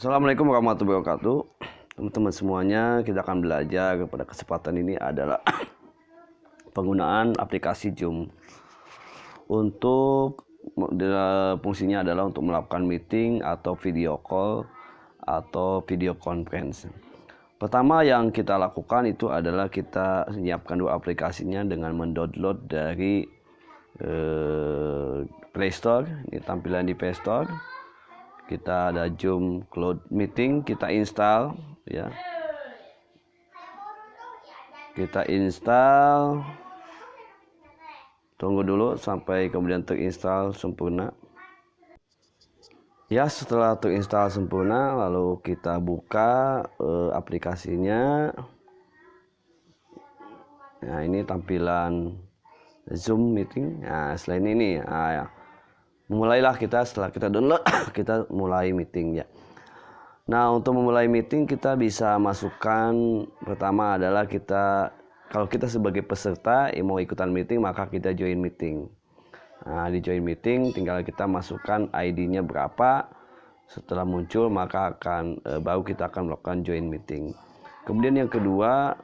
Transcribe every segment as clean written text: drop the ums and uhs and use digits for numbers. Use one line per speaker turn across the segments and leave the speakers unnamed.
Assalamualaikum warahmatullahi wabarakatuh. Teman-teman semuanya, kita akan belajar pada kesempatan ini adalah penggunaan aplikasi Zoom. Untuk fungsinya adalah untuk melakukan meeting atau video call atau video conference. Pertama yang kita lakukan itu adalah kita menyiapkan dua aplikasinya dengan mendownload dari Play Store. Ini tampilan di Play Store. Kita ada Zoom Cloud Meeting, kita install ya. Kita install. Tunggu dulu sampai kemudian terinstall sempurna. Ya, setelah terinstall sempurna lalu kita buka aplikasinya. Nah, ini tampilan Zoom Meeting. Nah, selain ini ya. Mulailah kita setelah kita download kita mulai meeting ya. Nah, untuk memulai meeting kita bisa masukkan, pertama adalah kalau kita sebagai peserta mau ikutan meeting maka kita join meeting. Nah, di join meeting tinggal kita masukkan ID-nya berapa. Setelah muncul maka baru kita akan melakukan join meeting. Kemudian yang kedua,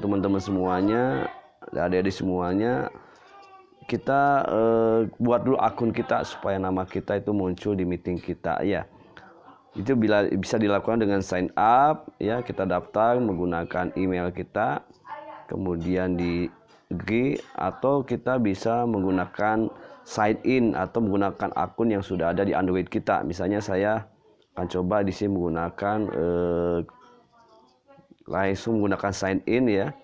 teman-teman semuanya, adik-adik semuanya, kita buat dulu akun kita supaya nama kita itu muncul di meeting kita ya. Itu bisa dilakukan dengan sign up ya, kita daftar menggunakan email kita, kemudian di agree, atau kita bisa menggunakan sign in atau menggunakan akun yang sudah ada di Android kita. Misalnya saya akan coba di sini menggunakan langsung menggunakan sign in ya.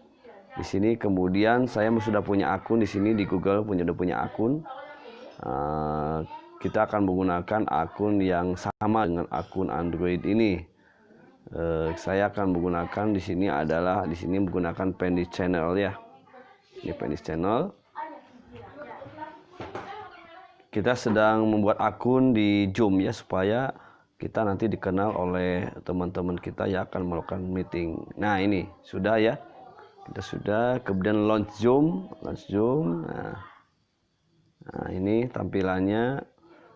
Di sini kemudian saya sudah punya akun di sini di Google, udah punya akun. Kita akan menggunakan akun yang sama dengan akun Android ini. Saya akan menggunakan di sini menggunakan Pendis Channel ya. Ini Pendis Channel. Kita sedang membuat akun di Zoom ya, supaya kita nanti dikenal oleh teman-teman kita yang akan melakukan meeting. Nah, ini sudah ya. Kita sudah, kemudian launch Zoom. Nah, ini tampilannya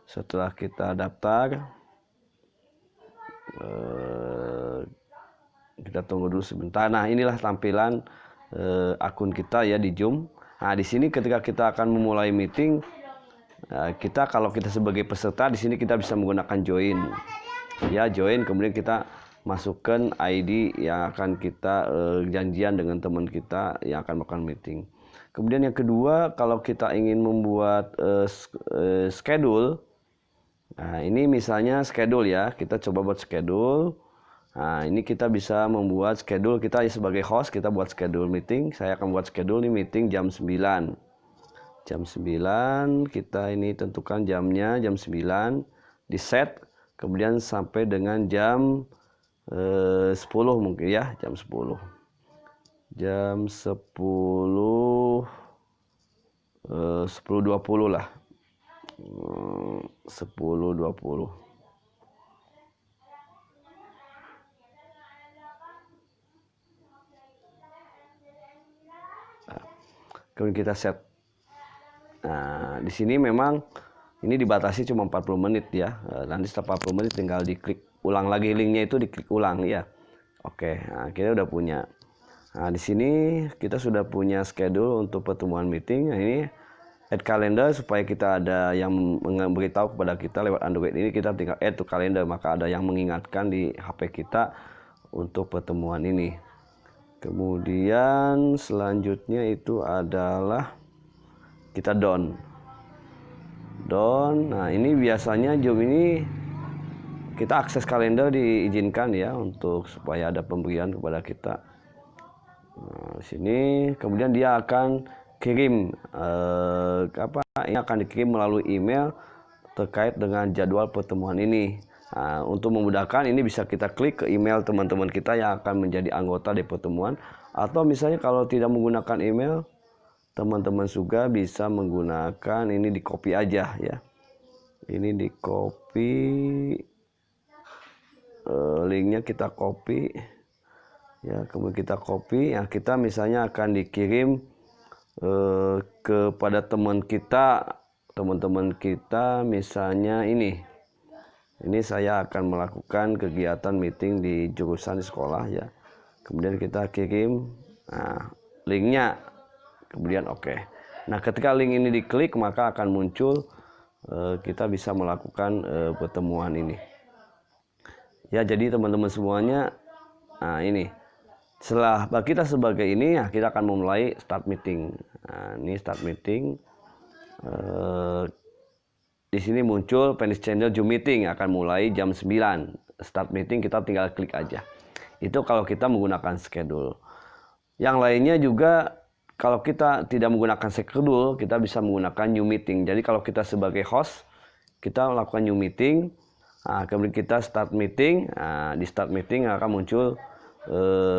setelah kita daftar. Kita tunggu dulu sebentar. Nah, inilah tampilan akun kita ya di Zoom. Nah, di sini ketika kita akan memulai meeting, kalau kita sebagai peserta di sini kita bisa menggunakan join. Ya, join, kemudian kita masukkan ID yang akan kita janjian dengan teman kita yang akan melakukan meeting. Kemudian yang kedua, kalau kita ingin membuat schedule, nah ini misalnya schedule ya, kita coba buat schedule. Nah, ini kita bisa membuat schedule, kita sebagai host kita buat schedule meeting. Saya akan buat schedule nih meeting jam 9. Jam 9 kita ini tentukan jamnya jam 9, di set, kemudian sampai dengan jam 10 mungkin ya, jam 10. Jam 10 10.20 lah. 10.20. Kemudian kita set. Nah, di sini memang ini dibatasi cuma 40 menit ya. Nanti setelah 40 menit tinggal diklik ulang lagi linknya, itu diklik ulang ya. Oke, nah kita udah punya. Nah, di sini kita sudah punya schedule untuk pertemuan meeting. Nah, ini add calendar supaya kita ada yang memberitahu kepada kita lewat Android ini, kita tinggal add to calendar, maka ada yang mengingatkan di HP kita untuk pertemuan ini. Kemudian selanjutnya itu adalah kita down. Nah, ini biasanya Zoom ini kita akses kalender diizinkan ya, untuk supaya ada pemberian kepada kita. Nah, sini kemudian dia akan kirim ini akan dikirim melalui email terkait dengan jadwal pertemuan ini. Nah, untuk memudahkan ini bisa kita klik ke email teman-teman kita yang akan menjadi anggota di pertemuan, atau misalnya kalau tidak menggunakan email, teman-teman juga bisa menggunakan ini, di copy aja ya. Ini di copy, linknya kita copy ya, kemudian kita copy ya, kita misalnya akan dikirim kepada teman-teman kita misalnya ini Ini saya akan melakukan kegiatan meeting di jurusan di sekolah ya. Kemudian kita kirim linknya, kemudian oke. Nah, ketika link ini diklik maka akan muncul kita bisa melakukan pertemuan ini. Ya, jadi teman-teman semuanya, nah ini setelah kita sebagai ini ya kita akan memulai start meeting. Nah, ini start meeting. Di sini muncul Penis Channel Zoom Meeting akan mulai jam 9. Start meeting kita tinggal klik aja. Itu kalau kita menggunakan schedule. Yang lainnya juga kalau kita tidak menggunakan schedule, kita bisa menggunakan new meeting. Jadi kalau kita sebagai host, kita melakukan new meeting. Nah, kemudian kita start meeting. Nah, di start meeting akan muncul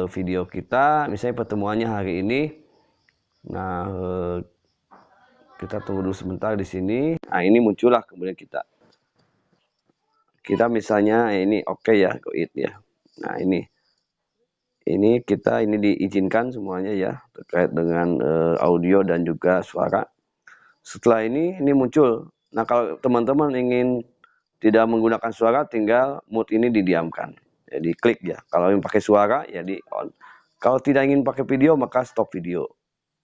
video kita. Misalnya pertemuannya hari ini. Nah, kita tunggu dulu sebentar di sini. Nah, ini muncullah kemudian kita misalnya ini oke ya, go it ya. Nah, ini kita diizinkan semuanya ya terkait dengan audio dan juga suara. Setelah ini muncul. Nah, kalau teman-teman ingin tidak menggunakan suara, tinggal mute ini didiamkan. Jadi klik ya. Kalau ingin pakai suara ya di on. Kalau tidak ingin pakai video maka stop video.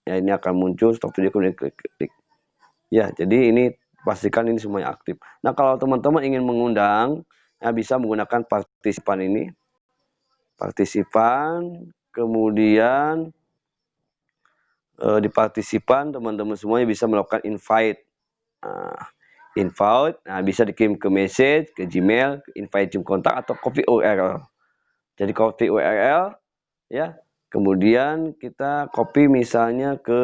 Ya, ini akan muncul stop video, kemudian klik. Ya, jadi ini pastikan ini semuanya aktif. Nah, kalau teman-teman ingin mengundang, ya bisa menggunakan partisipan ini. Partisipan, kemudian di partisipan teman-teman semuanya bisa melakukan invite. Invite, bisa dikirim ke message, ke Gmail, ke invite Zoom kontak atau copy URL. Jadi copy URL, ya. Kemudian kita copy misalnya ke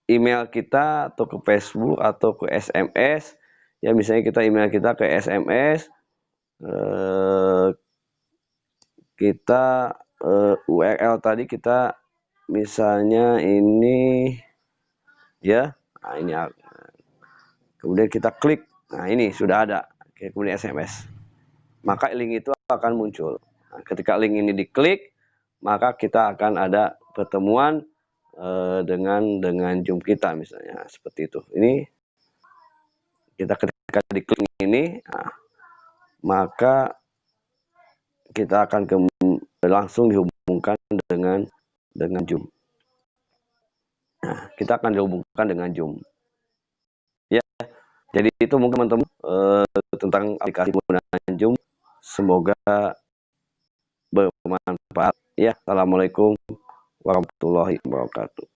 email kita atau ke Facebook atau ke SMS. Ya, misalnya kita email kita ke SMS, kita URL tadi kita misalnya ini ya. Nah, ini kemudian kita klik. Nah, ini sudah ada. Kemudian SMS. Maka link itu akan muncul. Nah, ketika link ini diklik, maka kita akan ada pertemuan dengan Zoom kita misalnya seperti itu. Ini kita ketika diklik ini, maka kita akan langsung dihubungkan dengan Zoom. Nah, kita akan dihubungkan dengan Zoom. Ya, jadi itu mungkin teman-teman tentang aplikasi penggunaan Zoom. Semoga bermanfaat. Ya, assalamualaikum warahmatullahi wabarakatuh.